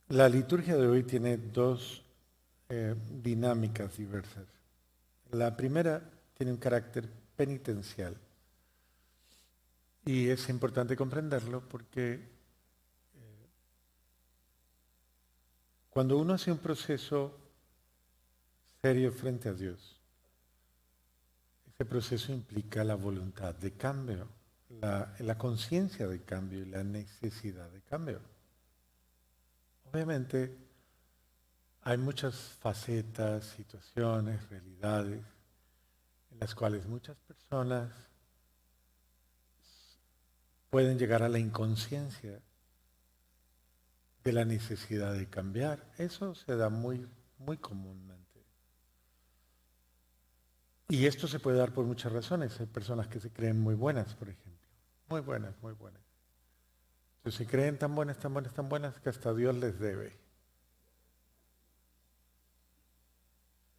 La liturgia de hoy tiene dos dinámicas diversas. La primera tiene un carácter penitencial y es importante comprenderlo porque cuando uno hace un proceso serio frente a Dios, ese proceso implica la voluntad de cambio, la conciencia de cambio y la necesidad de cambio. Obviamente hay muchas facetas, situaciones, realidades en las cuales muchas personas pueden llegar a la inconsciencia de la necesidad de cambiar. Eso se da muy comúnmente. Y esto se puede dar por muchas razones. Hay personas que se creen muy buenas, por ejemplo. Muy buenas, muy buenas. Entonces se creen tan buenas, tan buenas, tan buenas que hasta Dios les debe.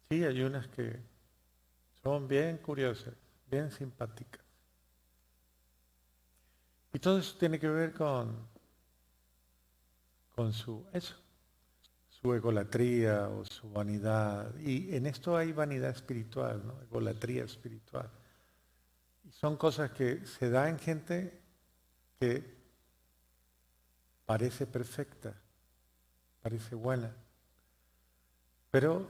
Sí, hay unas que son bien curiosas, bien simpáticas. Y todo eso tiene que ver con su egolatría o su vanidad. Y en esto hay vanidad espiritual, ¿no? Egolatría espiritual. Y son cosas que se dan en gente que parece perfecta, parece buena, pero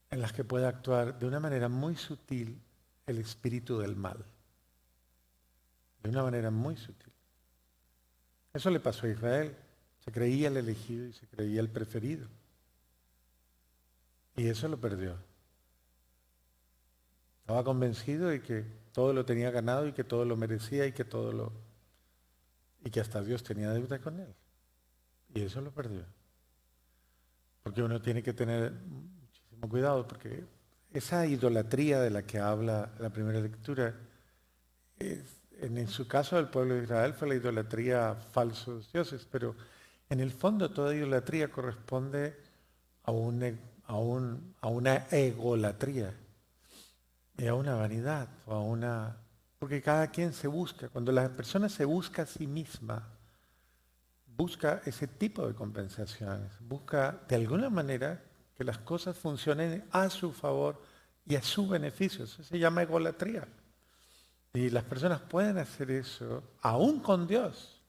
en las que puede actuar de una manera muy sutil el espíritu del mal. De una manera muy sutil. Eso le pasó a Israel. Se creía el elegido y se creía el preferido. Y eso lo perdió. Estaba convencido de que todo lo tenía ganado y que todo lo merecía y que hasta Dios tenía deuda con él. Y eso lo perdió. Porque uno tiene que tener muchísimo cuidado, porque esa idolatría de la que habla la primera lectura, en su caso del pueblo de Israel fue la idolatría a falsos dioses, pero en el fondo toda idolatría corresponde a una egolatría y a una vanidad, porque cada quien se busca. Cuando la persona se busca a sí misma, busca ese tipo de compensaciones, busca de alguna manera que las cosas funcionen a su favor y a su beneficio. Eso se llama egolatría. Y las personas pueden hacer eso aún con Dios.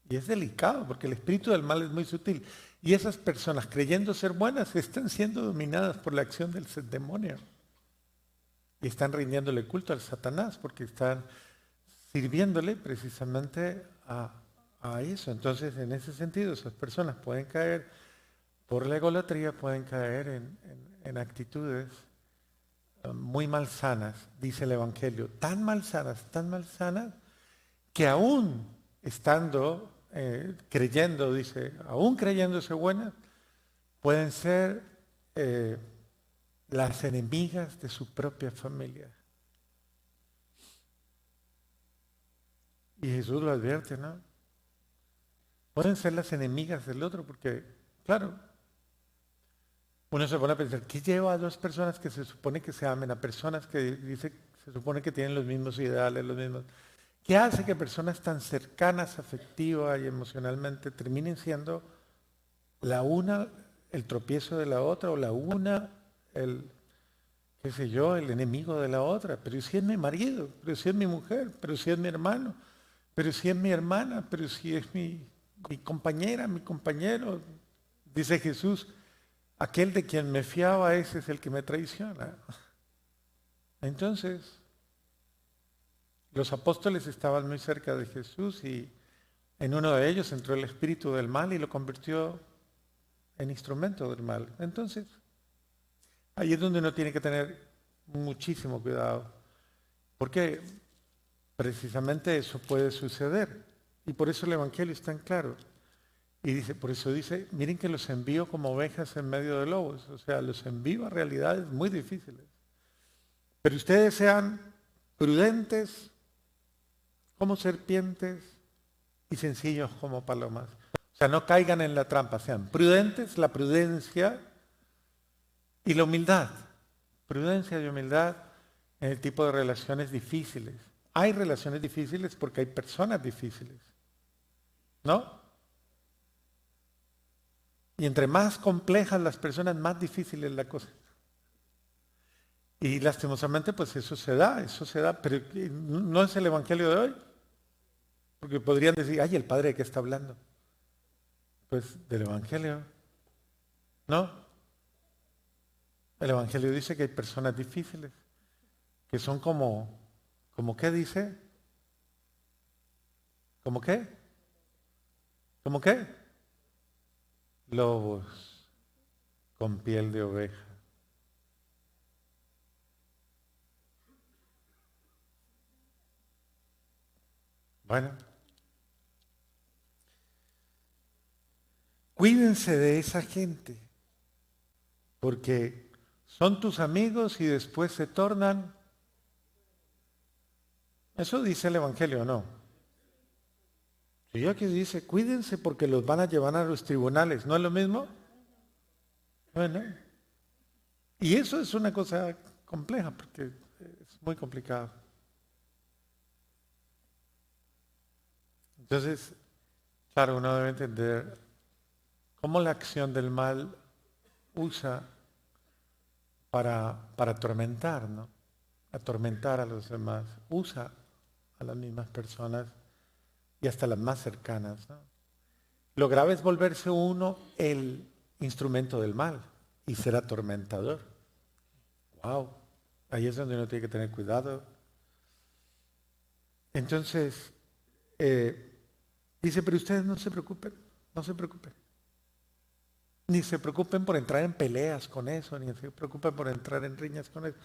Y es delicado porque el espíritu del mal es muy sutil. Y esas personas, creyendo ser buenas, están siendo dominadas por la acción del demonio. Y están rindiéndole culto al Satanás porque están sirviéndole precisamente a eso. Entonces, en ese sentido, esas personas pueden caer por la egolatría, pueden caer en actitudes muy malsanas, dice el Evangelio, tan malsanas, que aún estando creyendo, dice, aún creyéndose buenas, pueden ser las enemigas de su propia familia. Y Jesús lo advierte, ¿no? Pueden ser las enemigas del otro, porque, claro, uno se pone a pensar, ¿qué lleva a dos personas que se supone que se amen, a personas que se supone que tienen los mismos ideales, los mismos... ¿Qué hace que personas tan cercanas afectiva y emocionalmente terminen siendo la una el tropiezo de la otra o la una qué sé yo, el enemigo de la otra? Pero si es mi marido, pero si es mi mujer, pero si es mi hermano, pero si es mi hermana, pero si es mi compañera, mi compañero. Dice Jesús, aquel de quien me fiaba, ese es el que me traiciona. Entonces, los apóstoles estaban muy cerca de Jesús y en uno de ellos entró el espíritu del mal y lo convirtió en instrumento del mal. Entonces, ahí es donde uno tiene que tener muchísimo cuidado, porque precisamente eso puede suceder. Y por eso el Evangelio es tan claro. Y dice, por eso dice, miren que los envío como ovejas en medio de lobos. O sea, los envío a realidades muy difíciles. Pero ustedes sean prudentes como serpientes y sencillos como palomas. O sea, no caigan en la trampa, sean prudentes, la prudencia y la humildad. Prudencia y humildad en el tipo de relaciones difíciles. Hay relaciones difíciles porque hay personas difíciles, ¿no? Y entre más complejas las personas, más difícil es la cosa. Y lastimosamente, pues eso se da, pero no es el Evangelio de hoy. Porque podrían decir, ay, ¿el Padre de qué está hablando? Pues del Evangelio. No, el Evangelio dice que hay personas difíciles, que son ¿como qué dice? ¿Cómo qué? ¿Cómo qué? Lobos con piel de oveja. Bueno, cuídense de esa gente, porque son tus amigos y después se tornan. Eso dice el Evangelio, ¿no? Sí, aquí dice, cuídense porque los van a llevar a los tribunales, ¿no es lo mismo? Bueno, y eso es una cosa compleja, porque es muy complicado. Entonces, claro, uno debe entender cómo la acción del mal usa para atormentar, ¿no? Atormentar a los demás. Usa a las mismas personas y hasta las más cercanas, ¿no? Lo grave es volverse uno el instrumento del mal y ser atormentador. Wow, ahí es donde uno tiene que tener cuidado. Entonces, dice, pero ustedes no se preocupen, no se preocupen. Ni se preocupen por entrar en peleas con eso, ni se preocupen por entrar en riñas con eso.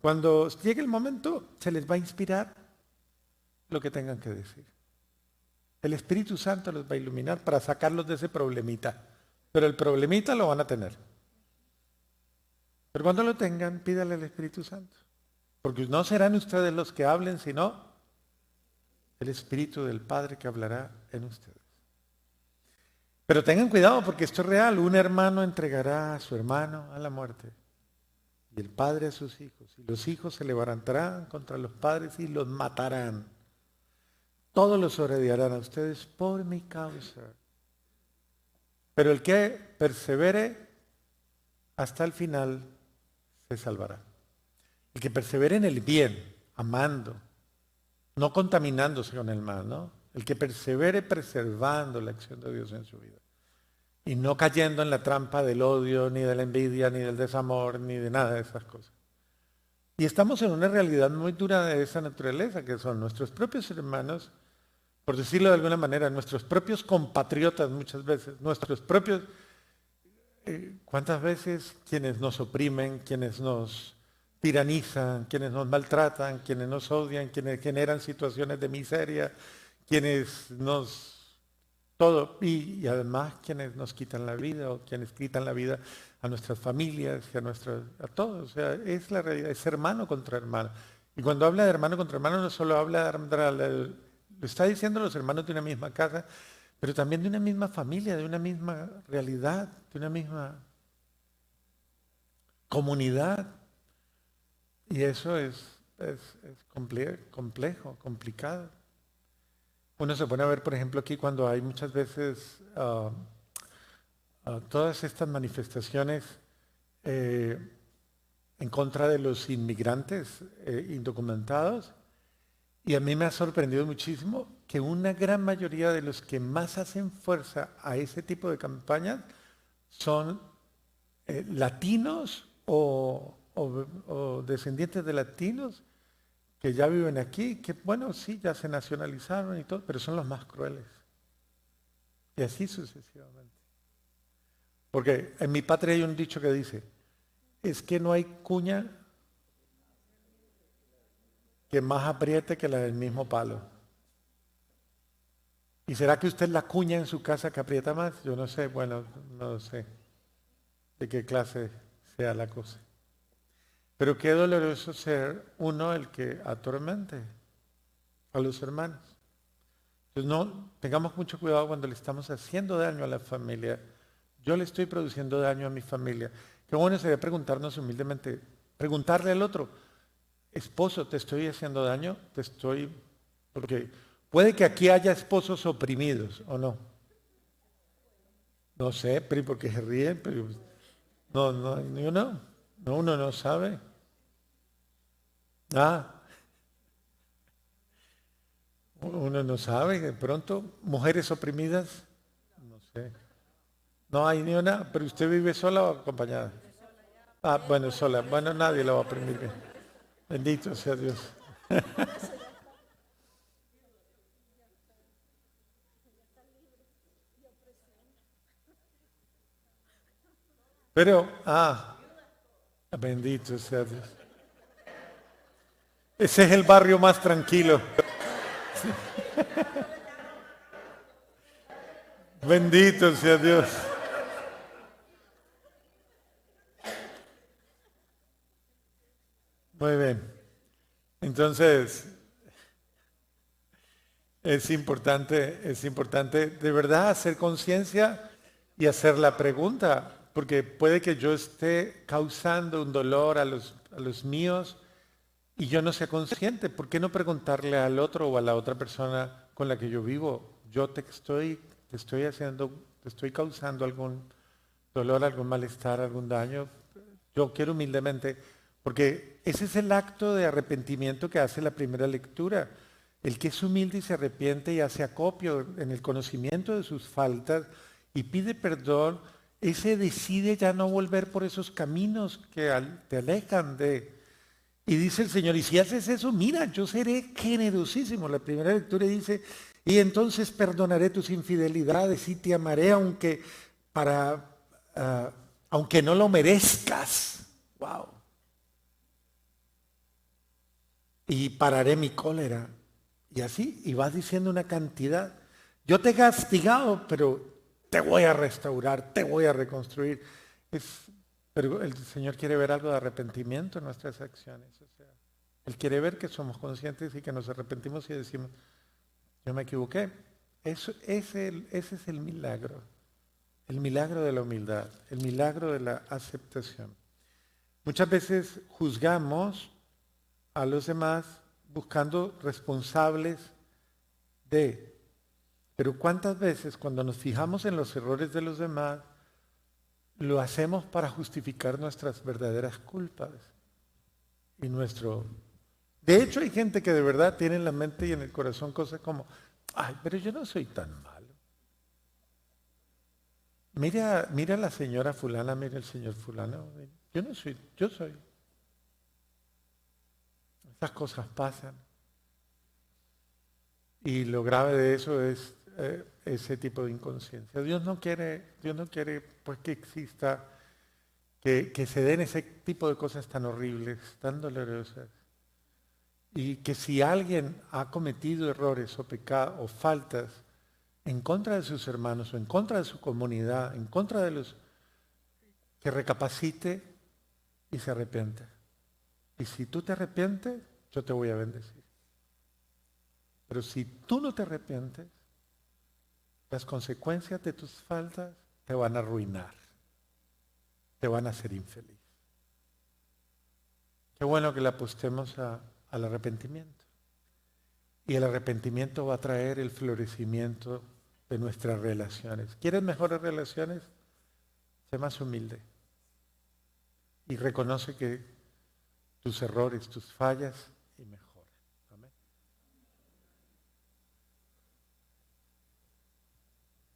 Cuando llegue el momento, se les va a inspirar lo que tengan que decir. El Espíritu Santo los va a iluminar para sacarlos de ese problemita. Pero el problemita lo van a tener. Pero cuando lo tengan, pídale al Espíritu Santo. Porque no serán ustedes los que hablen, sino el Espíritu del Padre que hablará en ustedes. Pero tengan cuidado porque esto es real. Un hermano entregará a su hermano a la muerte y el padre a sus hijos. Y los hijos se levantarán contra los padres y los matarán. Todos los odiarán a ustedes por mi causa. Pero el que persevere hasta el final se salvará. El que persevere en el bien, amando, no contaminándose con el mal, ¿no? El que persevere preservando la acción de Dios en su vida. Y no cayendo en la trampa del odio, ni de la envidia, ni del desamor, ni de nada de esas cosas. Y estamos en una realidad muy dura de esa naturaleza, que son nuestros propios hermanos, por decirlo de alguna manera, nuestros propios compatriotas muchas veces, nuestros propios, ¿cuántas veces quienes nos oprimen, quienes nos tiranizan, quienes nos maltratan, quienes nos odian, quienes generan situaciones de miseria, quienes nos todo, y además quienes nos quitan la vida o quienes quitan la vida a nuestras familias y a todos. O sea, es la realidad, es hermano contra hermano. Y cuando habla de hermano contra hermano, no solo habla lo está diciendo los hermanos de una misma casa, pero también de una misma familia, de una misma realidad, de una misma comunidad. Y eso es complejo, complicado. Uno se pone a ver, por ejemplo, aquí cuando hay muchas veces todas estas manifestaciones en contra de los inmigrantes indocumentados, y a mí me ha sorprendido muchísimo que una gran mayoría de los que más hacen fuerza a ese tipo de campañas son latinos o descendientes de latinos que ya viven aquí, que bueno, sí, ya se nacionalizaron y todo, pero son los más crueles. Y así sucesivamente. Porque en mi patria hay un dicho que dice, es que no hay cuña que más apriete que la del mismo palo. ¿Y será que usted la cuña en su casa que aprieta más? Yo no sé, bueno, no sé de qué clase sea la cosa. Pero qué doloroso ser uno el que atormente a los hermanos. Entonces no, tengamos mucho cuidado cuando le estamos haciendo daño a la familia. Yo le estoy produciendo daño a mi familia. Qué bueno sería preguntarnos humildemente, preguntarle al otro, esposo, ¿te estoy haciendo daño? Porque puede que aquí haya esposos oprimidos, ¿o no? No sé, pero porque se ríen, pero no, no, yo no. No, uno no sabe. Ah, uno no sabe. De pronto, mujeres oprimidas, no sé. No hay ni una, pero usted vive sola o acompañada. Ah, bueno, sola. Bueno, nadie la va a oprimir bien. Bendito sea Dios. Pero, bendito sea Dios. Ese es el barrio más tranquilo. Bendito sea Dios. Muy bien. Entonces, es importante de verdad hacer conciencia y hacer la pregunta, porque puede que yo esté causando un dolor a los míos y yo no sea consciente. ¿Por qué no preguntarle al otro o a la otra persona con la que yo vivo? Yo te estoy haciendo, te estoy causando algún dolor, algún malestar, algún daño. Yo quiero humildemente, porque ese es el acto de arrepentimiento que hace la primera lectura. El que es humilde y se arrepiente y hace acopio en el conocimiento de sus faltas y pide perdón, ese decide ya no volver por esos caminos que te alejan de... Y dice el Señor, y si haces eso, mira, yo seré generosísimo. La primera lectura dice, y entonces perdonaré tus infidelidades y te amaré para, ah, aunque no lo merezcas. Wow. Y pararé mi cólera. Y así, y vas diciendo una cantidad. Yo te he castigado, pero te voy a restaurar, te voy a reconstruir. Es, pero el Señor quiere ver algo de arrepentimiento en nuestras acciones. O sea, Él quiere ver que somos conscientes y que nos arrepentimos y decimos, yo me equivoqué. Ese es el milagro de la humildad, el milagro de la aceptación. Muchas veces juzgamos a los demás buscando responsables de, pero ¿cuántas veces cuando nos fijamos en los errores de los demás, lo hacemos para justificar nuestras verdaderas culpas y nuestro... De hecho, hay gente que de verdad tiene en la mente y en el corazón cosas como, ay, pero yo no soy tan malo. Mira a la señora fulana, mira el señor fulano. Yo no soy, yo soy. Estas cosas pasan. Y lo grave de eso es ese tipo de inconsciencia. Dios no quiere pues que exista, que se den ese tipo de cosas tan horribles, tan dolorosas. Y que si alguien ha cometido errores o pecados o faltas en contra de sus hermanos o en contra de su comunidad, en contra de los que recapacite y se arrepienta. Y si tú te arrepientes, yo te voy a bendecir. Pero si tú no te arrepientes, las consecuencias de tus faltas te van a arruinar, te van a hacer infeliz. Qué bueno que le apostemos al arrepentimiento. Y el arrepentimiento va a traer el florecimiento de nuestras relaciones. ¿Quieres mejores relaciones? Sé más humilde. Y reconoce que tus errores, tus fallas